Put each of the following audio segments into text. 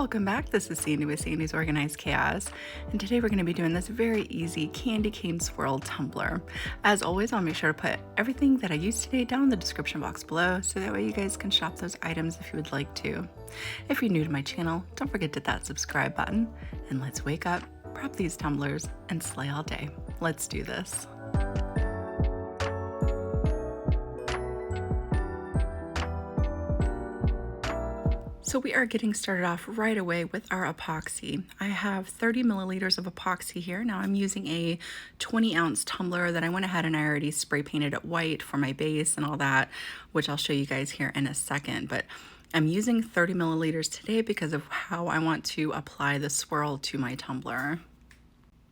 Welcome back. This is Sandy with Sandy's Organized Chaos, and today we're going to be doing this very easy candy cane swirl tumbler. As always, I'll make sure to put everything that I used today down in the description box below, so that way you guys can shop those items if you would like to. If you're new to my channel, don't forget to hit that subscribe button, and let's wake up, prep these tumblers, and slay all day. Let's do this. So we are getting started off right away with our epoxy. I have 30 milliliters of epoxy here. Now I'm using a 20-ounce tumbler that I went ahead and I already spray painted it white for my base and all that, which I'll show you guys here in a second. But I'm using 30 milliliters today because of how I want to apply the swirl to my tumbler.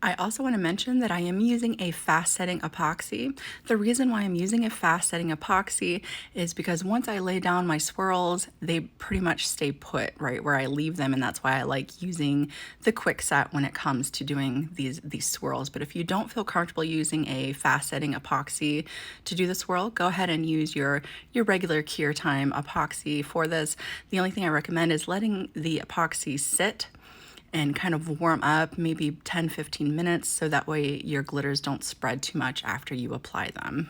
I also want to mention that I am using a fast setting epoxy. The reason why I'm using a fast setting epoxy is because once I lay down my swirls, they pretty much stay put right where I leave them, and that's why I like using the quick set when it comes to doing these swirls. But if you don't feel comfortable using a fast setting epoxy to do the swirl, go ahead and use your regular cure time epoxy for this. The only thing I recommend is letting the epoxy sit and kind of warm up, maybe 10-15 minutes, so that way your glitters don't spread too much after you apply them.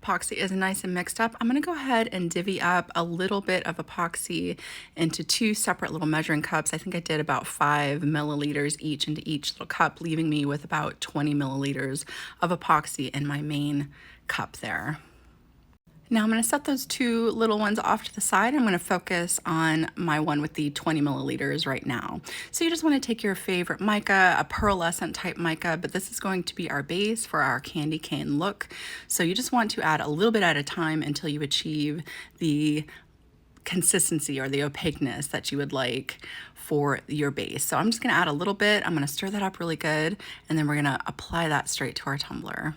Epoxy is nice and mixed up. I'm going to go ahead and divvy up a little bit of epoxy into two separate little measuring cups. I think I did about 5 milliliters each into each little cup, leaving me with about 20 milliliters of epoxy in my main cup there. Now I'm going to set those two little ones off to the side. I'm going to focus on my one with the 20 milliliters right now. So you just want to take your favorite mica, a pearlescent type mica, but this is going to be our base for our candy cane look. So you just want to add a little bit at a time until you achieve the consistency or the opaqueness that you would like for your base. So I'm just going to add a little bit. I'm going to stir that up really good, and then we're going to apply that straight to our tumbler.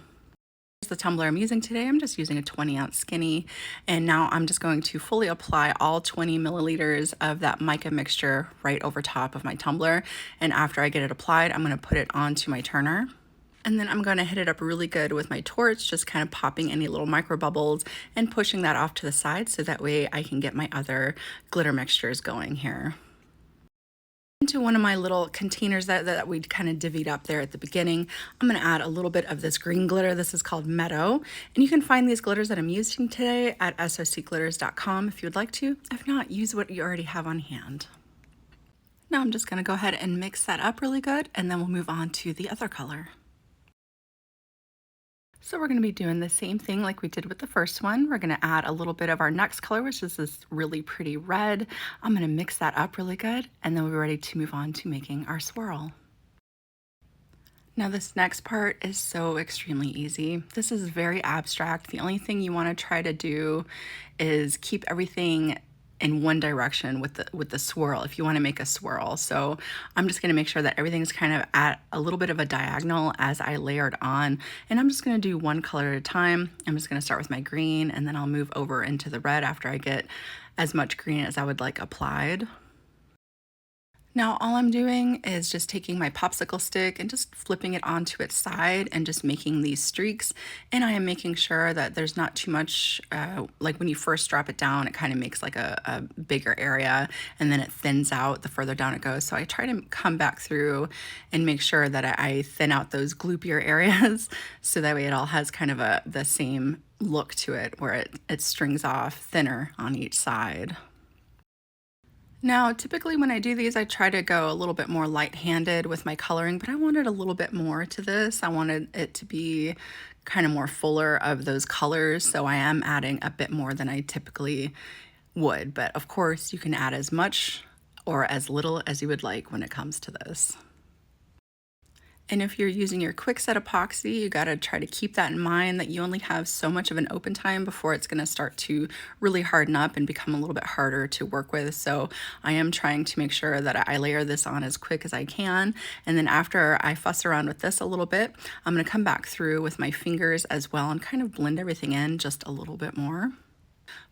The tumbler I'm using today, I'm just using a 20-ounce skinny, and now I'm just going to fully apply all 20 milliliters of that mica mixture right over top of my tumbler. And after I get it applied, I'm going to put it onto my turner, and then I'm going to hit it up really good with my torch, just kind of popping any little micro bubbles and pushing that off to the side so that way I can get my other glitter mixtures going here. Into one of my little containers that we kind of divvied up there at the beginning, I'm going to add a little bit of this green glitter. This is called Meadow, and you can find these glitters that I'm using today at socglitters.com if you would like to. If not, use what you already have on hand. Now I'm just going to go ahead and mix that up really good, and then we'll move on to the other color. So we're going to be doing the same thing like we did with the first one. We're going to add a little bit of our next color, which is this really pretty red. I'm going to mix that up really good, and then we'll be ready to move on to making our swirl. Now this next part is so extremely easy. This is very abstract. The only thing you want to try to do is keep everything in one direction with the swirl if you want to make a swirl. So I'm just going to make sure that everything's kind of at a little bit of a diagonal as I layer it on, and I'm just going to do one color at a time. I'm just going to start with my green, and then I'll move over into the red after I get as much green as I would like applied. Now all I'm doing is just taking my popsicle stick and just flipping it onto its side and just making these streaks, and I am making sure that there's not too much, like when you first drop it down, it kind of makes like a bigger area, and then it thins out the further down it goes. So I try to come back through and make sure that I thin out those gloopier areas so that way it all has kind of the same look to it where it strings off thinner on each side. Now, typically when I do these, I try to go a little bit more light-handed with my coloring, but I wanted a little bit more to this. I wanted it to be kind of more fuller of those colors, so I am adding a bit more than I typically would. But of course, you can add as much or as little as you would like when it comes to this. And if you're using your quick set epoxy, you got to try to keep that in mind, that you only have so much of an open time before it's going to start to really harden up and become a little bit harder to work with. So I am trying to make sure that I layer this on as quick as I can. And then after I fuss around with this a little bit, I'm going to come back through with my fingers as well and kind of blend everything in just a little bit more.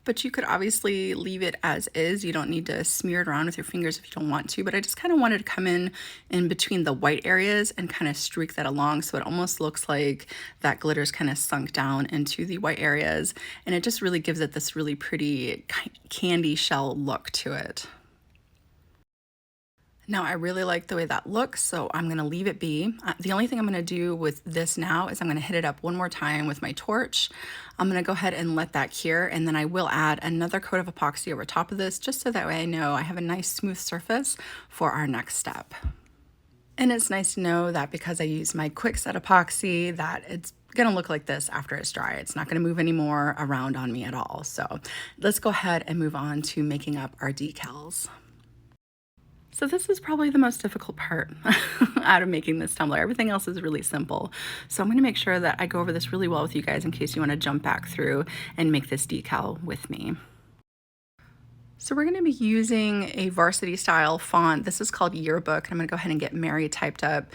But you could obviously leave it as is. You don't need to smear it around with your fingers if you don't want to, but I just kind of wanted to come in between the white areas and kind of streak that along so it almost looks like that glitter's kind of sunk down into the white areas, and it just really gives it this really pretty candy shell look to it. Now I really like the way that looks, so I'm gonna leave it be. The only thing I'm gonna do with this now is I'm gonna hit it up one more time with my torch. I'm gonna go ahead and let that cure, and then I will add another coat of epoxy over top of this, just so that way I know I have a nice smooth surface for our next step. And it's nice to know that because I use my quick set epoxy, that it's gonna look like this after it's dry. It's not gonna move anymore around on me at all. So let's go ahead and move on to making up our decals. So this is probably the most difficult part out of making this tumbler. Everything else is really simple. So I'm gonna make sure that I go over this really well with you guys in case you wanna jump back through and make this decal with me. So we're gonna be using a varsity style font. This is called Yearbook. I'm gonna go ahead and get Mary typed up.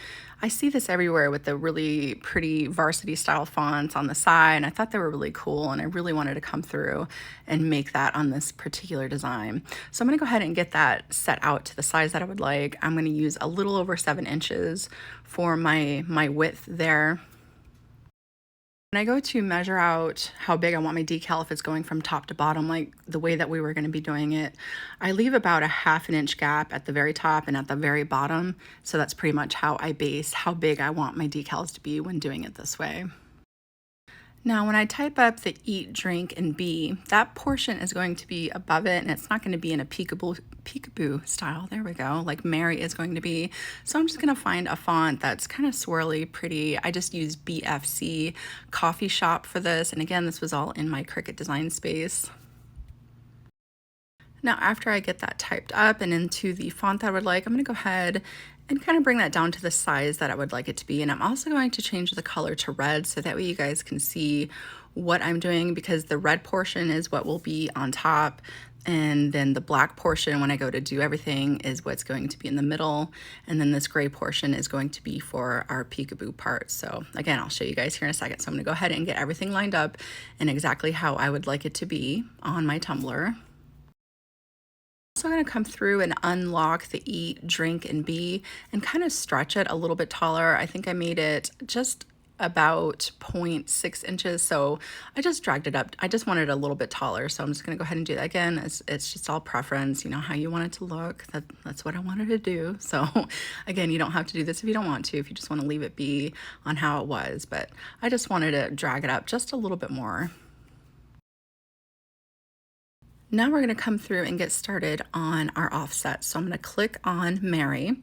I see this everywhere with the really pretty varsity style fonts on the side, and I thought they were really cool, and I really wanted to come through and make that on this particular design. So I'm gonna go ahead and get that set out to the size that I would like. I'm gonna use a little over 7 inches for my width there. When I go to measure out how big I want my decal, if it's going from top to bottom, like the way that we were going to be doing it, I leave about a 1/2 inch gap at the very top and at the very bottom. So that's pretty much how I base how big I want my decals to be when doing it this way. Now, when I type up the eat, drink, and be, that portion is going to be above it, and it's not going to be in a peekaboo style. There we go, like Mary is going to be. So I'm just going to find a font that's kind of swirly, pretty. I just used BFC Coffee Shop for this, and again, this was all in my Cricut design space. Now, after I get that typed up and into the font that I would like, I'm going to go ahead and kind of bring that down to the size that I would like it to be. And I'm also going to change the color to red so that way you guys can see what I'm doing, because the red portion is what will be on top. And then the black portion, when I go to do everything, is what's going to be in the middle. And then this gray portion is going to be for our peekaboo part. So again, I'll show you guys here in a second. So I'm going to go ahead and get everything lined up and exactly how I would like it to be on my tumbler. So I'm going to come through and unlock the eat, drink, and be and kind of stretch it a little bit taller. I think I made it just about 0.6 inches, so I just dragged it up. I just wanted it a little bit taller, so I'm just going to go ahead and do that again. It's just all preference, you know, how you want it to look. That's what I wanted to do. So again, you don't have to do this if you don't want to, if you just want to leave it be on how it was, but I just wanted to drag it up just a little bit more. Now we're going to come through and get started on our offset. So I'm going to click on Mary.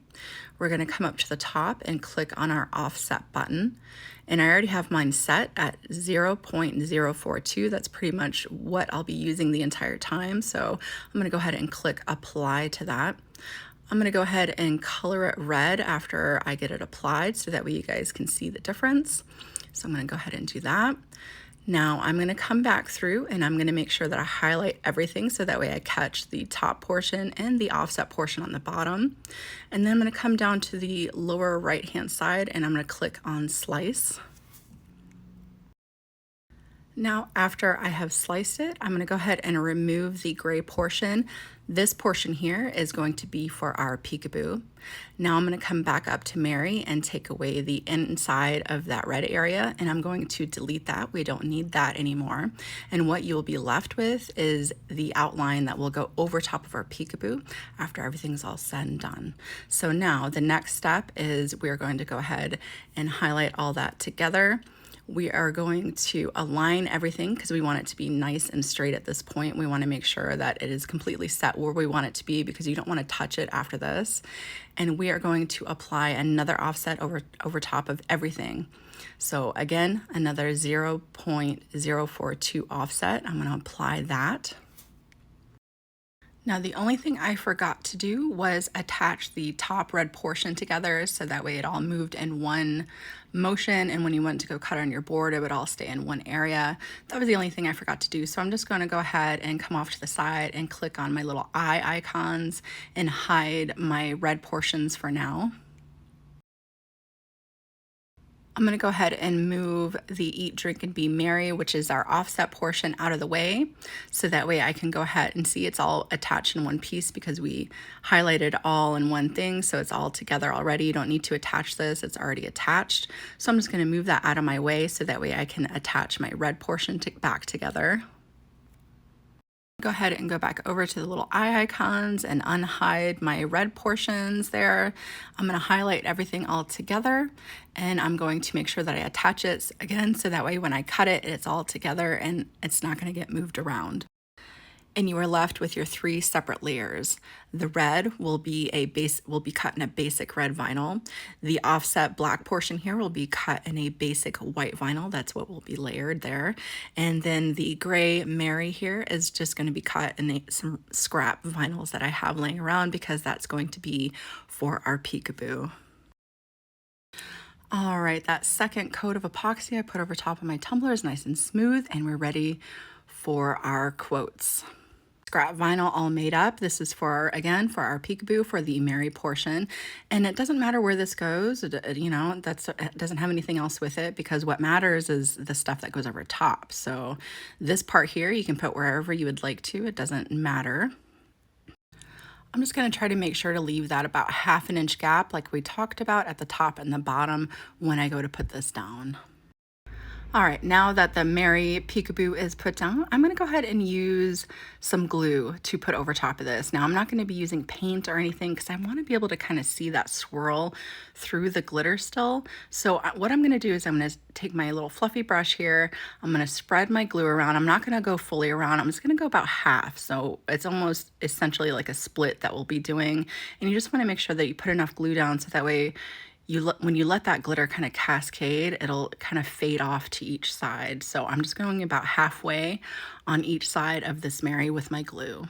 We're going to come up to the top and click on our offset button. And I already have mine set at 0.042. That's pretty much what I'll be using the entire time. So I'm going to go ahead and click apply to that. I'm going to go ahead and color it red after I get it applied so that way you guys can see the difference. So I'm going to go ahead and do that. Now I'm going to come back through and I'm going to make sure that I highlight everything so that way I catch the top portion and the offset portion on the bottom. And then I'm going to come down to the lower right hand side and I'm going to click on slice. Now, after I have sliced it, I'm going to go ahead and remove the gray portion. This portion here is going to be for our peekaboo. Now I'm going to come back up to Mary and take away the inside of that red area, and I'm going to delete that. We don't need that anymore. And what you'll be left with is the outline that will go over top of our peekaboo after everything's all said and done. So now the next step is we're going to go ahead and highlight all that together. We are going to align everything because we want it to be nice and straight at this point. We want to make sure that it is completely set where we want it to be because you don't want to touch it after this. And we are going to apply another offset over top of everything. So again, another 0.042 offset. I'm going to apply that. Now the only thing I forgot to do was attach the top red portion together so that way it all moved in one motion, and when you went to go cut on your board it would all stay in one area. That was the only thing I forgot to do, so I'm just going to go ahead and come off to the side and click on my little eye icons and hide my red portions for now. I'm going to go ahead and move the eat, drink, and be merry, which is our offset portion, out of the way. So that way I can go ahead and see it's all attached in one piece because we highlighted all in one thing. So it's all together already. You don't need to attach this. It's already attached. So I'm just going to move that out of my way so that way I can attach my red portion back together. Go ahead and go back over to the little eye icons and unhide my red portions there. I'm going to highlight everything all together, and I'm going to make sure that I attach it again so that way when I cut it, it's all together and it's not going to get moved around. And you are left with your 3 separate layers. The red will be cut in a basic red vinyl. The offset black portion here will be cut in a basic white vinyl. That's what will be layered there. And then the gray Mary here is just going to be cut in some scrap vinyls that I have laying around because that's going to be for our Peekaboo. All right, that second coat of epoxy I put over top of my tumbler is nice and smooth, and we're ready for our quotes. Scrap vinyl all made up. This is for, again, for our Peekaboo, for the Mary portion. And it doesn't matter where this goes, you know, it doesn't have anything else with it because what matters is the stuff that goes over top. So this part here, you can put wherever you would like to. It doesn't matter. I'm just going to try to make sure to leave that about 1/2 inch gap like we talked about at the top and the bottom when I go to put this down. All right, now that the Mary Peekaboo is put down, I'm going to go ahead and use some glue to put over top of this. Now, I'm not going to be using paint or anything because I want to be able to kind of see that swirl through the glitter still. So what I'm going to do is I'm going to take my little fluffy brush here. I'm going to spread my glue around. I'm not going to go fully around. I'm just going to go about half. So it's almost essentially like a split that we'll be doing. And you just want to make sure that you put enough glue down so that way when you let that glitter kind of cascade, it'll kind of fade off to each side. So I'm just going about halfway on each side of this Mary with my glue.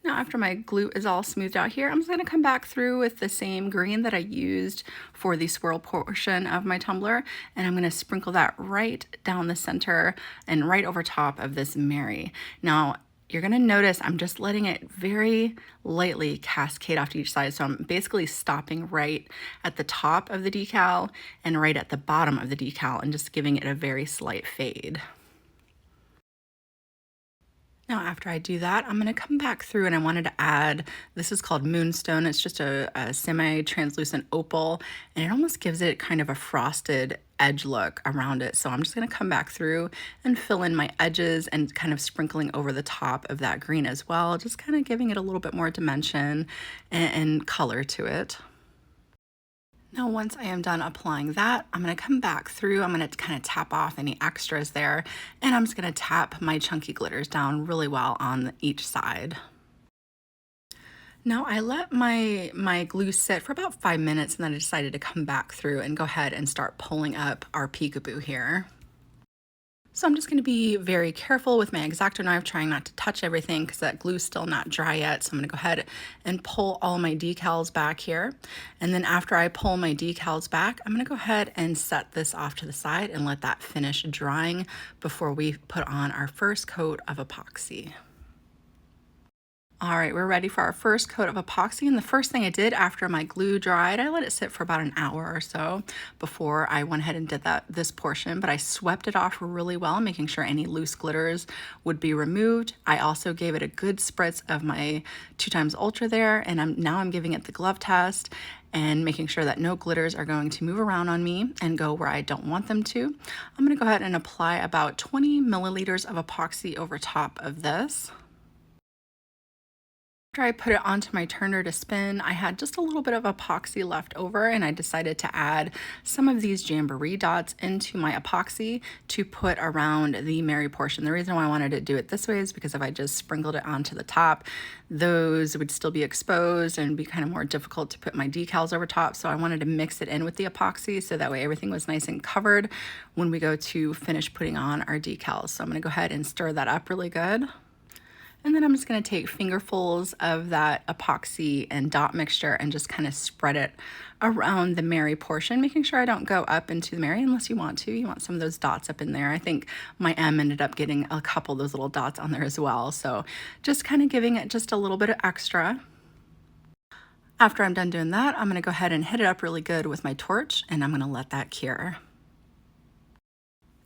Now after my glue is all smoothed out here, I'm just going to come back through with the same green that I used for the swirl portion of my tumbler, and I'm going to sprinkle that right down the center and right over top of this Mary. Now you're going to notice I'm just letting it very lightly cascade off to each side. So I'm basically stopping right at the top of the decal and right at the bottom of the decal and just giving it a very slight fade. Now after I do that, I'm going to come back through and I wanted to add, this is called Moonstone. It's just a semi-translucent opal, and it almost gives it kind of a frosted edge look around it. So I'm just going to come back through and fill in my edges and kind of sprinkling over the top of that green as well, just kind of giving it a little bit more dimension and color to it. Now, once I am done applying that, I'm going to come back through. I'm going to kind of tap off any extras there, and I'm just going to tap my chunky glitters down really well on each side. Now, I let my glue sit for about 5 minutes, and then I decided to come back through and go ahead and start pulling up our Peekaboo here. So I'm just going to be very careful with my X-Acto knife, trying not to touch everything because that glue's still not dry yet. So I'm going to go ahead and pull all my decals back here. And then after I pull my decals back, I'm going to go ahead and set this off to the side and let that finish drying before we put on our first coat of epoxy. All right, we're ready for our first coat of epoxy, and the first thing I did after my glue dried, I let it sit for about an hour or so before I went ahead and did this portion, but I swept it off really well, making sure any loose glitters would be removed. I also gave it a good spritz of my 2x Ultra there, and now I'm giving it the glove test and making sure that no glitters are going to move around on me and go where I don't want them to. I'm gonna go ahead and apply about 20 milliliters of epoxy over top of this. After I put it onto my turner to spin, I had just a little bit of epoxy left over, and I decided to add some of these jamboree dots into my epoxy to put around the Mary portion. The reason why I wanted to do it this way is because if I just sprinkled it onto the top, those would still be exposed and be kind of more difficult to put my decals over top. So I wanted to mix it in with the epoxy so that way everything was nice and covered when we go to finish putting on our decals. So I'm going to go ahead and stir that up really good. And then I'm just going to take fingerfuls of that epoxy and dot mixture and just kind of spread it around the Mary portion, making sure I don't go up into the Mary unless you want to. You want some of those dots up in there. I think my M ended up getting a couple of those little dots on there as well. So just kind of giving it just a little bit of extra. After I'm done doing that, I'm going to go ahead and hit it up really good with my torch, and I'm going to let that cure.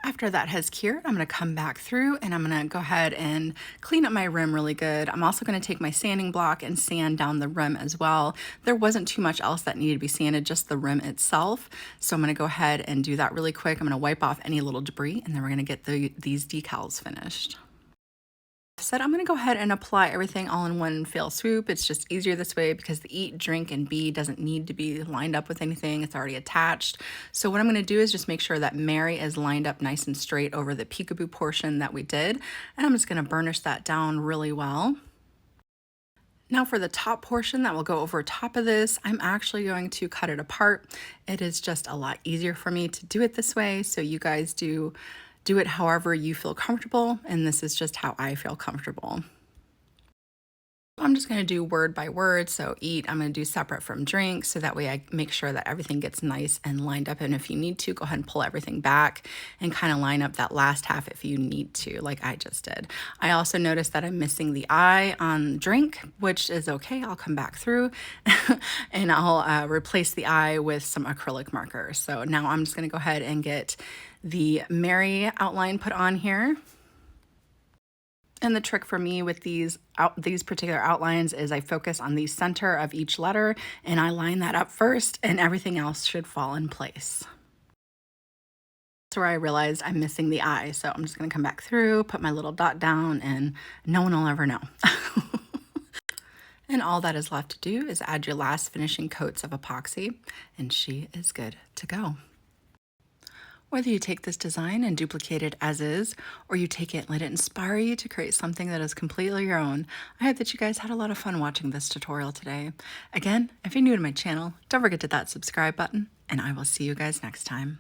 After that has cured, I'm going to come back through and I'm going to go ahead and clean up my rim really good. I'm also going to take my sanding block and sand down the rim as well. There wasn't too much else that needed to be sanded, just the rim itself. So I'm going to go ahead and do that really quick. I'm going to wipe off any little debris, and then we're going to get these decals finished. Said I'm going to go ahead and apply everything all in one fell swoop. It's just easier this way because the eat, drink, and be doesn't need to be lined up with anything. It's already attached. So what I'm going to do is just make sure that Mary is lined up nice and straight over the peekaboo portion that we did. And I'm just going to burnish that down really well. Now for the top portion that will go over top of this, I'm actually going to cut it apart. It is just a lot easier for me to do it this way. So you guys do it however you feel comfortable, and this is just how I feel comfortable. I'm just going to do word by word. So eat, I'm going to do separate from drink, so that way I make sure that everything gets nice and lined up. And if you need to, go ahead and pull everything back and kind of line up that last half if you need to, like I just did. I also noticed that I'm missing the I on drink, which is okay. I'll come back through and I'll replace the I with some acrylic marker. So now I'm just going to go ahead and get the Mary outline put on here. And the trick for me with these particular outlines is I focus on the center of each letter and I line that up first, and everything else should fall in place. That's where I realized I'm missing the I. So I'm just going to come back through, put my little dot down, and no one will ever know. And all that is left to do is add your last finishing coats of epoxy, and she is good to go. Whether you take this design and duplicate it as is, or you take it and let it inspire you to create something that is completely your own, I hope that you guys had a lot of fun watching this tutorial today. Again, if you're new to my channel, don't forget to hit that subscribe button, and I will see you guys next time.